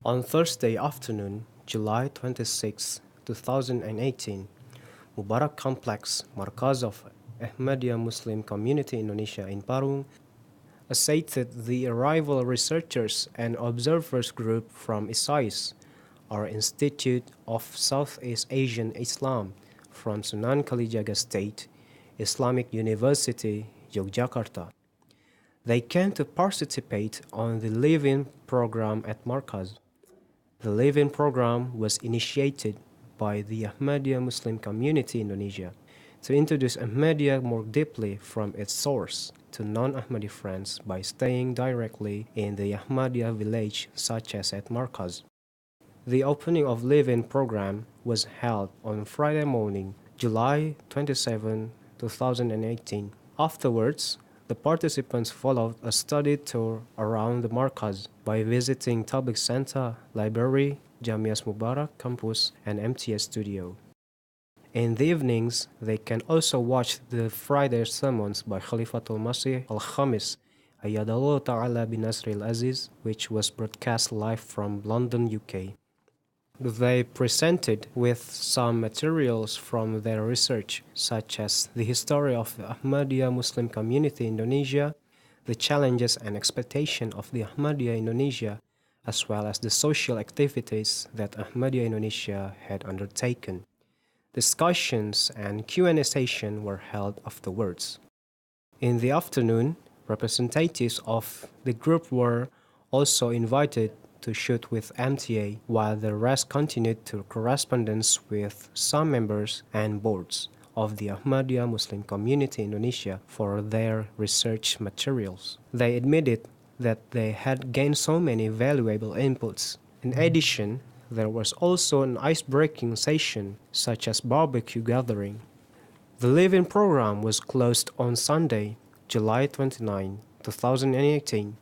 On Thursday afternoon, July 26, 2018, Mubarak Complex, Markaz of Ahmadiyya Muslim Community Indonesia in Parung, awaited the arrival researchers and observers group from ISAIS, our Institute of Southeast Asian Islam, from Sunan Kalijaga State, Islamic University, Yogyakarta. They came to participate on the Live-In program at Markaz. The Live-In program was initiated by the Ahmadiyya Muslim Community Indonesia to introduce Ahmadiyya more deeply from its source to non-Ahmadi friends by staying directly in the Ahmadiyya village such as at Markaz. The opening of Live-In program was held on Friday morning, July 27, 2018. Afterwards, the participants followed a study tour around the Markaz by visiting Tabligh Center, library, Jamias Mubarak campus, and MTS studio. In the evenings, they can also watch the Friday sermons by Khalifatul Masih al-Khamis, Ayyadallahu Ta'ala bin Nasril Aziz, which was broadcast live from London, UK. They presented with some materials from their research, such as the history of the Ahmadiyya Muslim community in Indonesia, the challenges and expectations of the Ahmadiyya Indonesia, as well as the social activities that Ahmadiyya Indonesia had undertaken. Discussions and Q&A sessions were held afterwards. In the afternoon, representatives of the group were also invited to shoot with MTA, while the rest continued to correspondence with some members and boards of the Ahmadiyya Muslim Community Indonesia for their research materials. They admitted that they had gained so many valuable inputs. In addition, there was also an ice-breaking session, such as barbecue gathering. The Live-In program was closed on Sunday, July 29, 2018.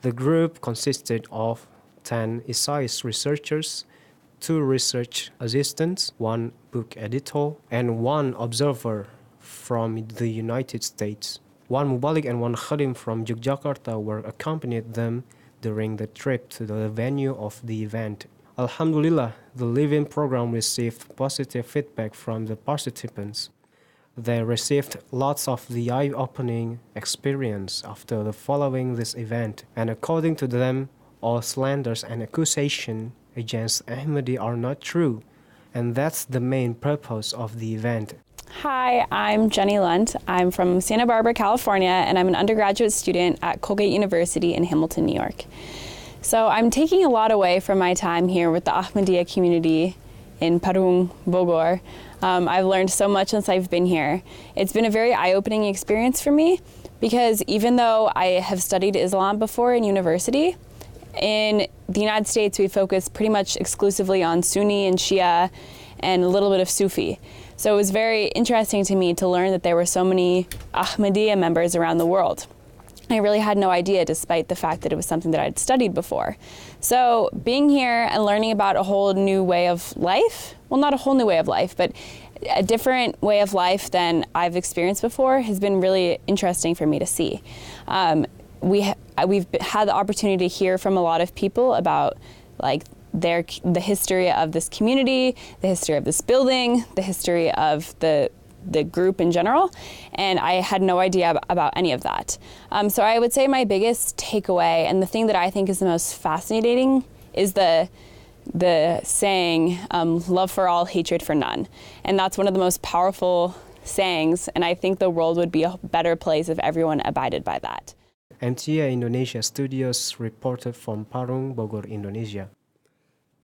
The group consisted of 10 ISAIS researchers, 2 research assistants, 1 book editor, and 1 observer from the United States. 1 Mubalik and 1 Khadim from Yogyakarta were accompanied them during the trip to the venue of the event. Alhamdulillah, the Live-In program received positive feedback from the participants. They received lots of the eye-opening experience after the following this event, and according to them, all slanders and accusations against Ahmadi are not true, and that's the main purpose of the event. Hi, I'm Jenny Lunt. I'm from Santa Barbara, California, and I'm an undergraduate student at Colgate University in Hamilton, New York. So I'm taking a lot away from my time here with the Ahmadiyya community in Parung, Bogor. I've learned so much since I've been here. It's been a very eye-opening experience for me because even though I have studied Islam before in university, in the United States we focus pretty much exclusively on Sunni and Shia and a little bit of Sufi. So it was very interesting to me to learn that there were so many Ahmadiyya members around the world. I really had no idea, despite the fact that it was something that I'd studied before. So being here and learning about a whole new way of life, well, not a whole new way of life, but a different way of life than I've experienced before has been really interesting for me to see. We've had the opportunity to hear from a lot of people about the history of this community, the history of this building, the history of the group in general, and I had no idea about any of that. So I would say my biggest takeaway, and the thing that I think is the most fascinating, is the saying, love for all, hatred for none. And that's one of the most powerful sayings, and I think the world would be a better place if everyone abided by that. MTA Indonesia Studios reported from Parung, Bogor, Indonesia.